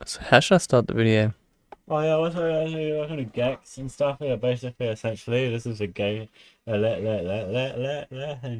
So how should I start the video? Oh yeah, what's kind of gex and stuff? Yeah, basically, essentially, this is a gay and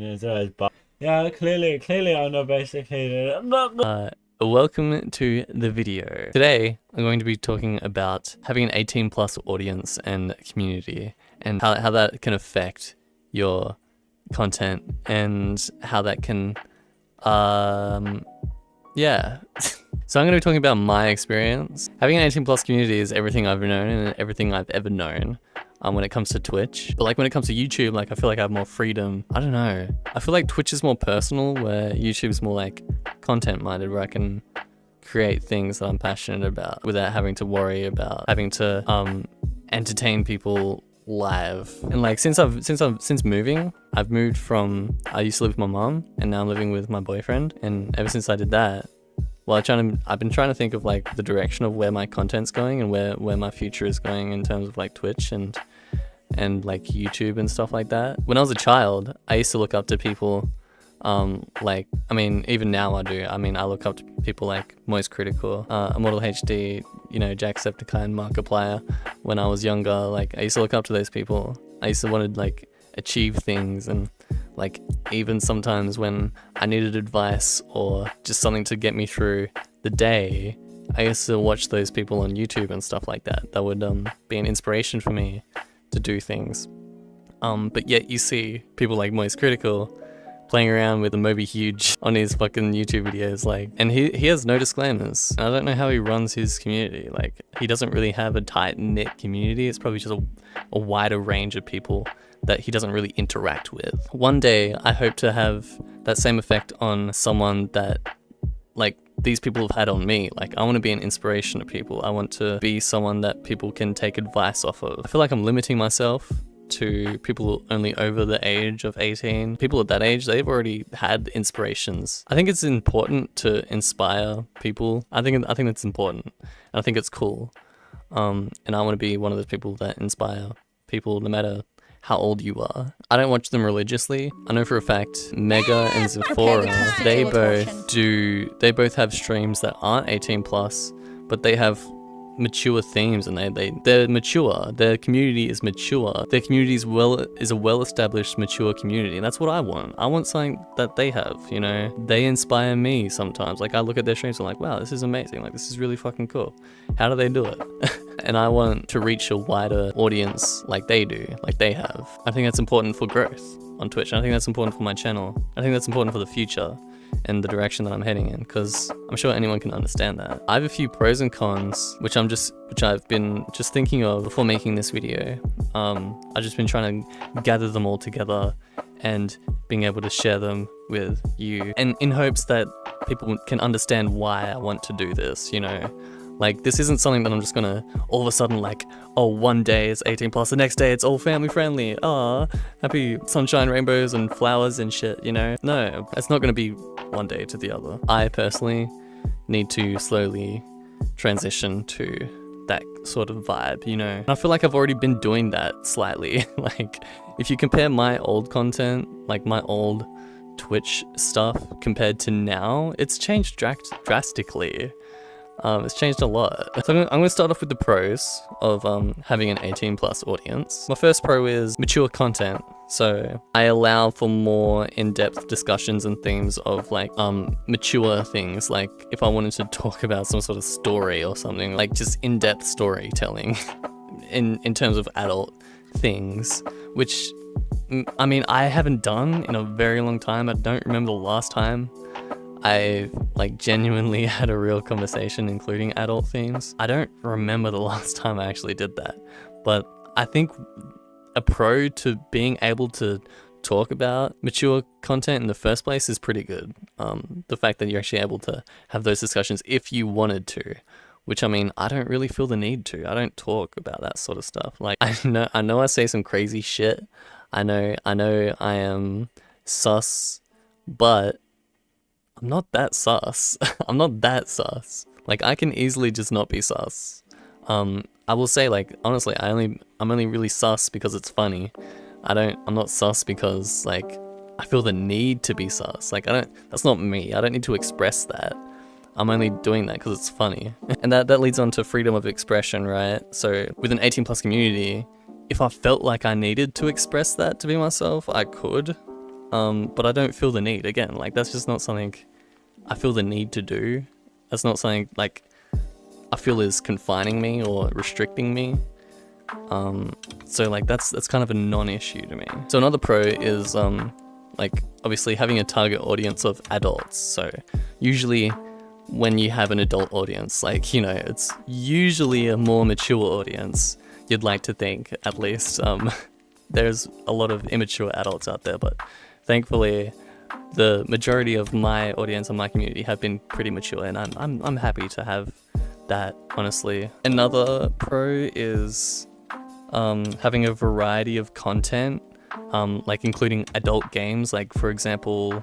there's always but yeah, clearly, I know basically. Welcome to the video. Today, I'm going to be talking about having an 18 plus audience and community and how that can affect your content and how that can, yeah. So I'm going to be talking about my experience. Having an 18 plus community is everything I've known and everything I've ever known when it comes to Twitch. But like when it comes to YouTube, like I feel like I have more freedom. I don't know. I feel like Twitch is more personal, where YouTube's more like content minded, where I can create things that I'm passionate about without having to worry about having to entertain people live. And like since moving, I've moved from, I used to live with my mom and now I'm living with my boyfriend. And ever since I did that, well, I've been trying to think of like the direction of where my content's going and where my future is going in terms of like Twitch and like YouTube and stuff like that. When I was a child, I used to look up to people, like, I mean, even now I do. I mean, I look up to people like Most Critical, Immortal HD, you know, Jacksepticeye, Markiplier. When I was younger, like I used to look up to those people. I used to want to like achieve things, and like even sometimes when I needed advice or just something to get me through the day, I used to watch those people on YouTube and stuff like that. That would be an inspiration for me to do things. But yet you see people like Moist Critical playing around with a Moby Huge on his fucking YouTube videos, like, and he has no disclaimers. I don't know how he runs his community. Like, he doesn't really have a tight knit community. It's probably just a wider range of people that he doesn't really interact with. One day, I hope to have that same effect on someone that, like, these people have had on me. Like, I want to be an inspiration to people. I want to be someone that people can take advice off of. I feel like I'm limiting myself to people only over the age of 18. People at that age, they've already had inspirations. I think it's important to inspire people. I think that's important. And I think it's cool. And I want to be one of those people that inspire people no matter how old you are. I don't watch them religiously. I know for a fact Mega and Zephora, they both have streams that aren't 18 plus, but they have mature themes, and they're mature. Their community is mature. Their community is a well-established, mature community, and that's what I want. I want something that they have, you know? They inspire me sometimes. Like, I look at their streams and I'm like, wow, this is amazing. Like, this is really fucking cool. How do they do it? And I want to reach a wider audience like they do, like they have. I think that's important for growth on Twitch. I think that's important for my channel. I think that's important for the future and the direction that I'm heading in, because I'm sure anyone can understand that. I have a few pros and cons, which I've been just thinking of before making this video. I've just been trying to gather them all together and being able to share them with you, and in hopes that people can understand why I want to do this, you know? Like, this isn't something that I'm just gonna all of a sudden like, oh, one day it's 18 plus, the next day it's all family friendly. Happy sunshine, rainbows and flowers and shit, you know? No, it's not gonna be one day to the other. I personally need to slowly transition to that sort of vibe, you know? And I feel like I've already been doing that slightly. Like, if you compare my old content, like my old Twitch stuff compared to now, it's changed drastically. It's changed a lot. So I'm gonna start off with the pros of having an 18 plus audience. My first pro is mature content. So I allow for more in-depth discussions and themes of like mature things. Like if I wanted to talk about some sort of story or something, like just in-depth storytelling in terms of adult things, which I mean I haven't done in a very long time. I don't remember the last time I like genuinely had a real conversation including adult themes. I don't remember the last time I actually did that, but I think a pro to being able to talk about mature content in the first place is pretty good. The fact that you're actually able to have those discussions if you wanted to, which I mean, I don't really feel the need to. I don't talk about that sort of stuff. Like I know I say some crazy shit. I know I am sus, but I'm not that sus. I'm not that sus. Like, I can easily just not be sus. I will say, like, honestly, I'm only really sus because it's funny. I'm not sus because, like, I feel the need to be sus. Like, that's not me. I don't need to express that. I'm only doing that because it's funny. And that leads on to freedom of expression, right? So with an 18 plus community, if I felt like I needed to express that to be myself, I could. But I don't feel the need. Again, like that's just not something I feel the need to do. That's not something like I feel is confining me or restricting me. So like that's kind of a non-issue to me. So another pro is like obviously having a target audience of adults. So usually when you have an adult audience, like, you know, it's usually a more mature audience, you'd like to think, at least. There's a lot of immature adults out there, but thankfully the majority of my audience and my community have been pretty mature, and I'm happy to have that, honestly. Another pro is having a variety of content, like including adult games, like for example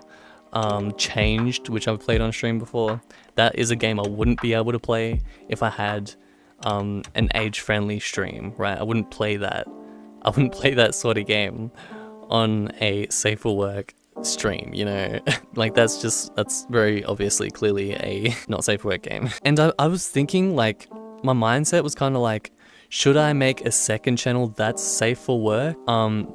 Changed, which I've played on stream before. That is a game I wouldn't be able to play if I had an age-friendly stream, right? I wouldn't play that sort of game on a safe for work stream, you know. Like that's very obviously clearly a not safe for work game. And I was thinking, like, my mindset was kind of like, should I make a second channel that's safe for work,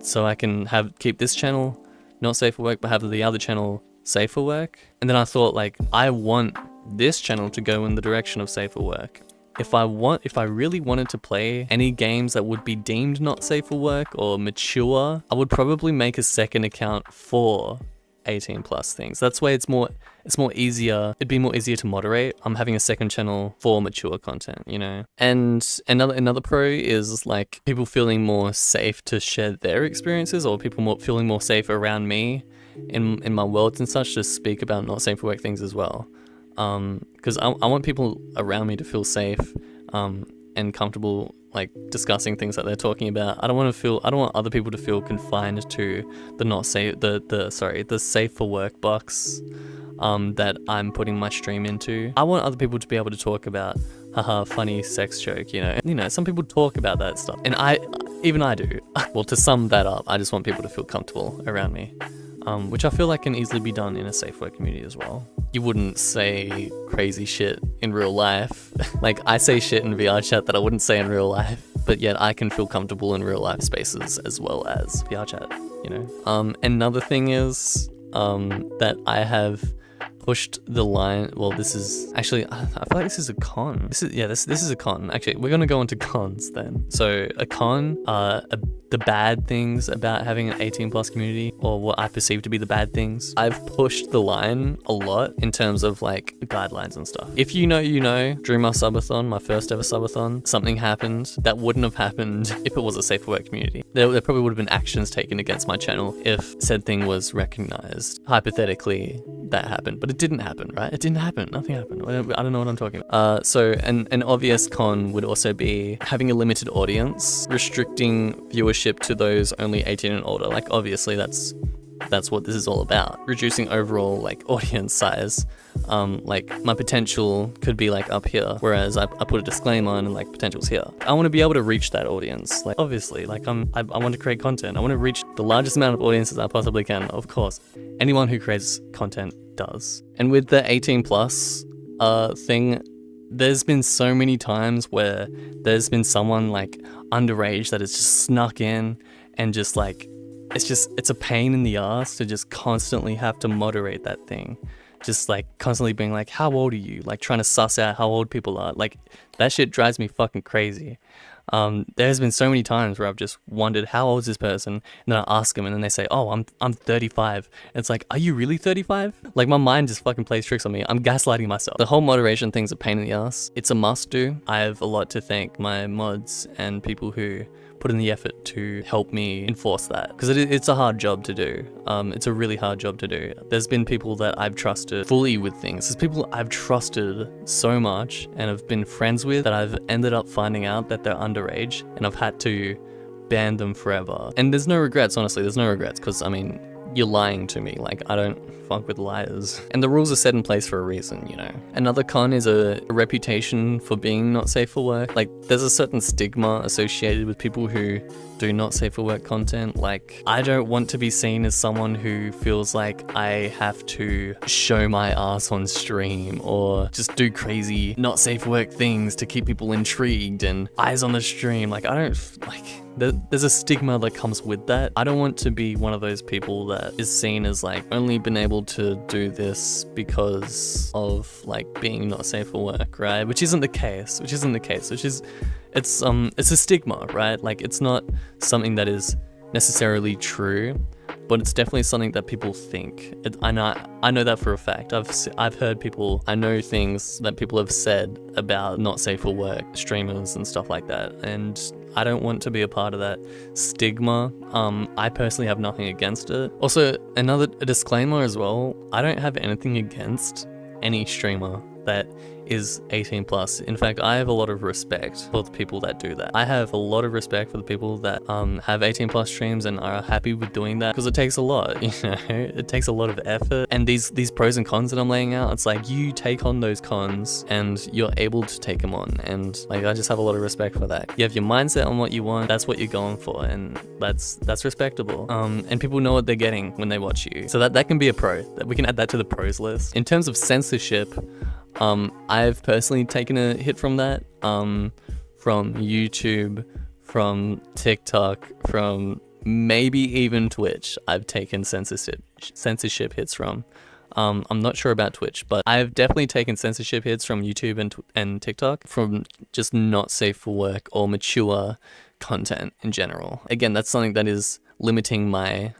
so I can keep this channel not safe for work but have the other channel safe for work? And then I thought, like, I want this channel to go in the direction of safe for work. If I really wanted to play any games that would be deemed not safe for work or mature, I would probably make a second account for 18 plus things. That's why it's more easier. It'd be more easier to moderate. I'm having a second channel for mature content, you know. And another pro is like people feeling more safe to share their experiences, or people feeling more safe around me in my worlds and such, to speak about not safe for work things as well. Because I want people around me to feel safe and comfortable, like discussing things that they're talking about. I don't want other people to feel confined to the safe for work box that I'm putting my stream into. I want other people to be able to talk about funny sex joke, you know. Some people talk about that stuff, and I do. Well, to sum that up, I just want people to feel comfortable around me. Which I feel like can easily be done in a safe work community as well. You wouldn't say crazy shit in real life. Like, I say shit in VR chat that I wouldn't say in real life, but yet I can feel comfortable in real life spaces as well as VR chat, you know? Another thing is that I have pushed the line. Well, this is actually, I feel like this is a con. This is a con. Actually, we're gonna go into cons then. So a con, the bad things about having an 18 plus community, or what I perceive to be the bad things. I've pushed the line a lot in terms of like guidelines and stuff. If you know, during my subathon, my first ever subathon, something happened that wouldn't have happened if it was a safe work community. There probably would have been actions taken against my channel if said thing was recognized. Hypothetically, that happened, but it didn't happen, right? It didn't happen. Nothing happened. I don't know what I'm talking about. So an obvious con would also be having a limited audience, restricting viewership to those only 18 and older. Like, obviously that's what this is all about. Reducing overall like audience size. Like my potential could be like up here, whereas I put a disclaimer on and like potential's here. I want to be able to reach that audience. Like, obviously, like I want to create content. I want to reach the largest amount of audiences I possibly can. Of course, anyone who creates content does. And with the 18 plus thing, there's been so many times where there's been someone like underage that has just snuck in and just like, it's a pain in the ass to just constantly have to moderate that thing. Just like constantly being like, how old are you? Like trying to suss out how old people are. Like that shit drives me fucking crazy. There's been so many times where I've just wondered, how old is this person? And then I ask them and then they say, oh, I'm 35. And it's like, are you really 35? Like my mind just fucking plays tricks on me. I'm gaslighting myself. The whole moderation thing's a pain in the ass. It's a must do. I have a lot to thank my mods and people who put in the effort to help me enforce that, because it's a hard job to do. It's a really hard job to do. There's been people that I've trusted fully with things. There's people I've trusted so much and have been friends with that I've ended up finding out that they're underage, and I've had to ban them forever. And there's no regrets, honestly. There's no regrets, because I mean, you're lying to me. Like, I don't fuck with liars. And the rules are set in place for a reason, you know. Another con is a reputation for being not safe for work. Like, there's a certain stigma associated with people who do not safe for work content. Like, I don't want to be seen as someone who feels like I have to show my ass on stream or just do crazy not safe for work things to keep people intrigued and eyes on the stream. Like, I don't, like, there's a stigma that comes with that. I don't want to be one of those people that is seen as like only been able to do this because of like being not safe for work, right? Which isn't the case, it's a stigma, right? Like, it's not something that is necessarily true, but it's definitely something that people think. I know that for a fact. I've heard people, I know things that people have said about not safe for work streamers and stuff like that, and I don't want to be a part of that stigma. I personally have nothing against it. Also, a disclaimer as well, I don't have anything against any streamer that is 18 plus. In fact, I have a lot of respect for the people that do that. I have a lot of respect for the people that have 18 plus streams and are happy with doing that, because it takes a lot, you know, it takes a lot of effort. And these pros and cons that I'm laying out, it's like you take on those cons and you're able to take them on. And like, I just have a lot of respect for that. You have your mindset on what you want, that's what you're going for, and that's respectable. And people know what they're getting when they watch you. So that can be a pro. We can add that to the pros list. In terms of censorship, I've personally taken a hit from that, from YouTube, from TikTok, from maybe even Twitch. I've taken censorship hits from. I'm not sure about Twitch, but I've definitely taken censorship hits from YouTube and TikTok from just not safe for work or mature content in general. Again, that's something that is limiting my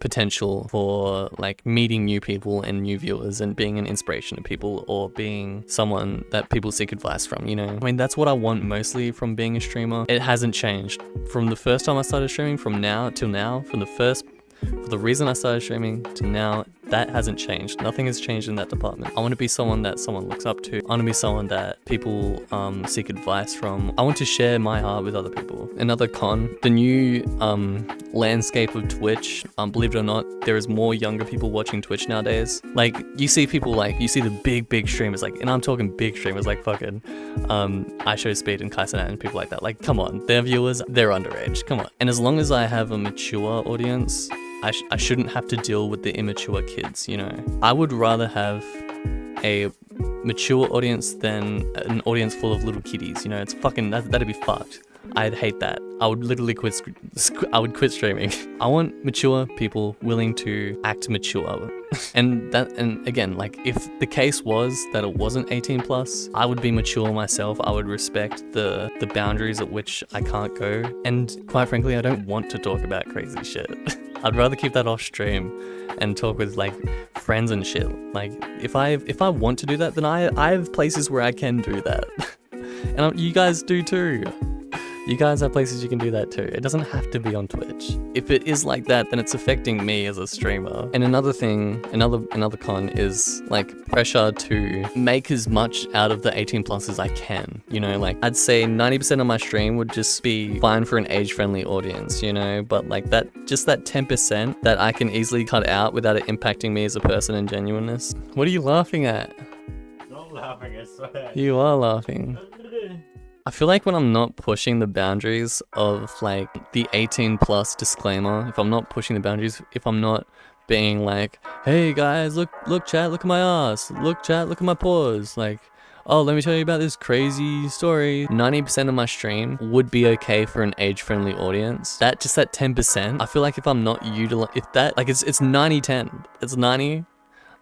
potential for like meeting new people and new viewers and being an inspiration to people or being someone that people seek advice from, you know? I mean, that's what I want mostly from being a streamer. It hasn't changed from the first time I started streaming, from now till now, for the reason I started streaming to now, that hasn't changed. Nothing has changed in that department. I want to be someone that someone looks up to. I want to be someone that people seek advice from. I want to share my art with other people. Another con, the new landscape of Twitch. Believe it or not, there is more younger people watching Twitch nowadays. Like, you see people like, you see the big streamers, like, and I'm talking big streamers like fucking iShowSpeed and Kaisenat and people like that. Like, come on, their viewers, they're underage, come on. And as long as I have a mature audience, I shouldn't have to deal with the immature kids, you know? I would rather have a mature audience than an audience full of little kiddies, you know? It's fucking, that'd be fucked. I'd hate that. I would literally quit streaming. I want mature people willing to act mature. And again, like, if the case was that it wasn't 18 plus, I would be mature myself. I would respect the boundaries at which I can't go. And quite frankly, I don't want to talk about crazy shit. I'd rather keep that off stream and talk with like friends and shit. Like, if I want to do that, then I have places where I can do that. And you guys do too. You guys have places you can do that too. It doesn't have to be on Twitch. If it is like that, then it's affecting me as a streamer. And another thing, another con is like pressure to make as much out of the 18 plus as I can. You know, like, I'd say 90% of my stream would just be fine for an age-friendly audience, you know? But like just that 10% that I can easily cut out without it impacting me as a person and genuineness. What are you laughing at? Not laughing, I swear. You are laughing. I feel like when I'm not pushing the boundaries of like the 18 plus disclaimer, if I'm not pushing the boundaries, if I'm not being like, hey guys, look chat, look at my ass, look chat, look at my paws, like, oh, let me tell you about this crazy story. 90% of my stream would be okay for an age-friendly audience. That 10%, I feel like if I'm not if that, like, it's 90-10. It's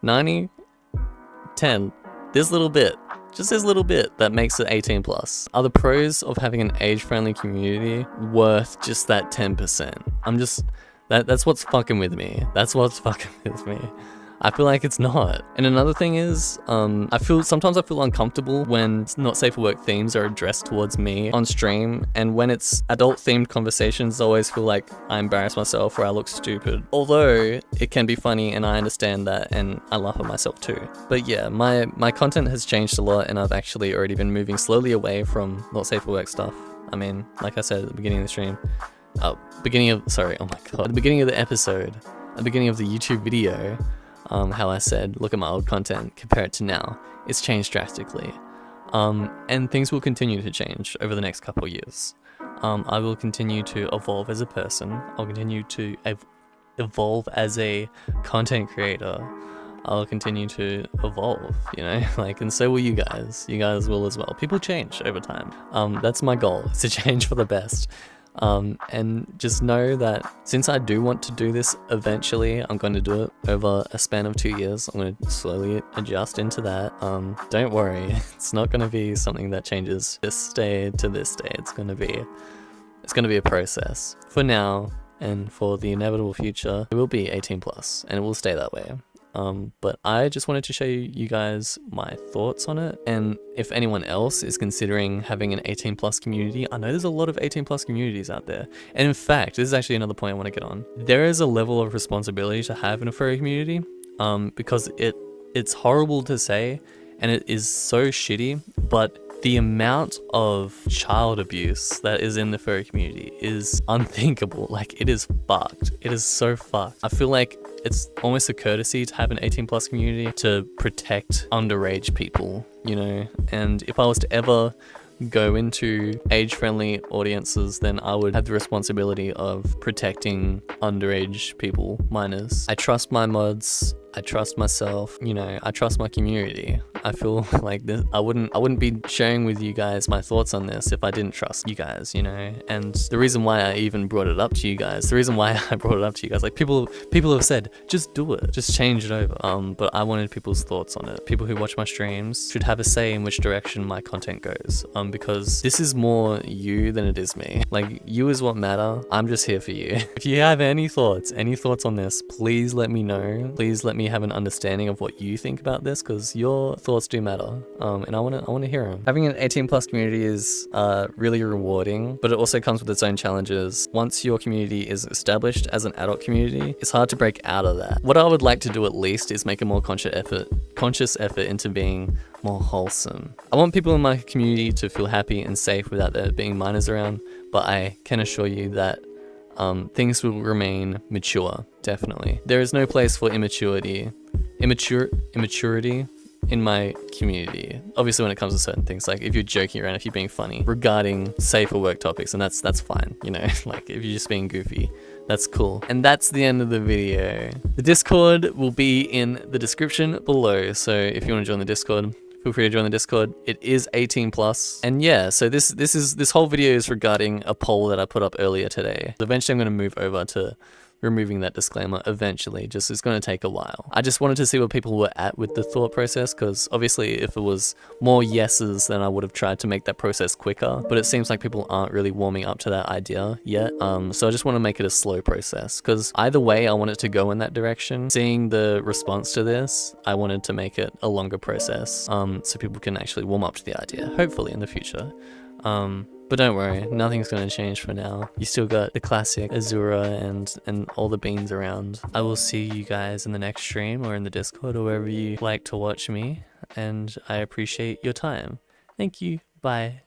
90-10. This little bit. Just this little bit that makes it 18 plus. Are the pros of having an age-friendly community worth just that 10%? That's what's fucking with me. That's what's fucking with me. I feel like it's not. And another thing is, sometimes I feel uncomfortable when not safe for work themes are addressed towards me on stream, and when it's adult themed conversations, I always feel like I embarrass myself or I look stupid. Although it can be funny and I understand that and I laugh at myself too. But yeah, my content has changed a lot and I've actually already been moving slowly away from not safe for work stuff. I mean, like I said at the beginning of the stream, at the beginning of the episode, the beginning of the YouTube video, how I said, look at my old content, compare it to now. It's changed drastically. And things will continue to change over the next couple of years. I will continue to evolve as a person. I'll continue to evolve as a content creator. I'll continue to evolve, you know, like, and so will you guys. You guys will as well. People change over time. That's my goal, is to change for the best. And just know that since I do want to do this eventually, I'm going to do it over a span of 2 years. I'm going to slowly adjust into that. Don't worry, it's not going to be something that changes this day to this day. It's going to be a process. For now, and for the inevitable future, it will be 18 plus, and it will stay that way. But I just wanted to show you guys my thoughts on it. And if anyone else is considering having an 18 plus community, I know there's a lot of 18 plus communities out there. And in fact, this is actually another point I want to get on. There is a level of responsibility to have in a furry community, because it's horrible to say, and it is so shitty, but the amount of child abuse that is in the furry community is unthinkable. Like, it is fucked. It is so fucked. I feel like it's almost a courtesy to have an 18 plus community to protect underage people, you know? And if I was to ever go into age-friendly audiences, then I would have the responsibility of protecting underage people, minors. I trust my mods. I trust myself, you know, I trust my community. I feel like this, I wouldn't be sharing with you guys my thoughts on this if I didn't trust you guys, you know? And the reason why I even brought it up to you guys, like people have said, just do it, just change it over. But I wanted people's thoughts on it. People who watch my streams should have a say in which direction my content goes. Because this is more you than it is me. Like, you is what matter. I'm just here for you. If you have any thoughts on this, please let me know. Please let me have an understanding of what you think about this, because your thoughts do matter, and I want to hear them. Having an 18 plus community is really rewarding, but it also comes with its own challenges. Once your community is established as an adult community, it's hard to break out of that. What I would like to do at least is make a more conscious effort into being more wholesome. I want people in my community to feel happy and safe without there being minors around, but I can assure you that things will remain mature, definitely. There is no place for immaturity in my community. Obviously, when it comes to certain things, like if you're joking around, if you're being funny regarding safer work topics, and that's fine, you know, like if you're just being goofy, that's cool. And that's the end of the video. The Discord will be in the description below, so if you want to join the Discord, feel free to join the Discord. It is 18 plus. And yeah, so this whole video is regarding a poll that I put up earlier today. Eventually I'm going to move over to removing that disclaimer eventually, just it's going to take a while. I just wanted to see where people were at with the thought process, because obviously if it was more yeses, then I would have tried to make that process quicker, but it seems like people aren't really warming up to that idea yet. So I just want to make it a slow process, because either way I want it to go in that direction. Seeing the response to this, I wanted to make it a longer process, so people can actually warm up to the idea, hopefully in the future. But don't worry, nothing's going to change for now. You still got the classic Azura and all the beans around. I will see you guys in the next stream or in the Discord or wherever you like to watch me, and I appreciate your time. Thank you. Bye.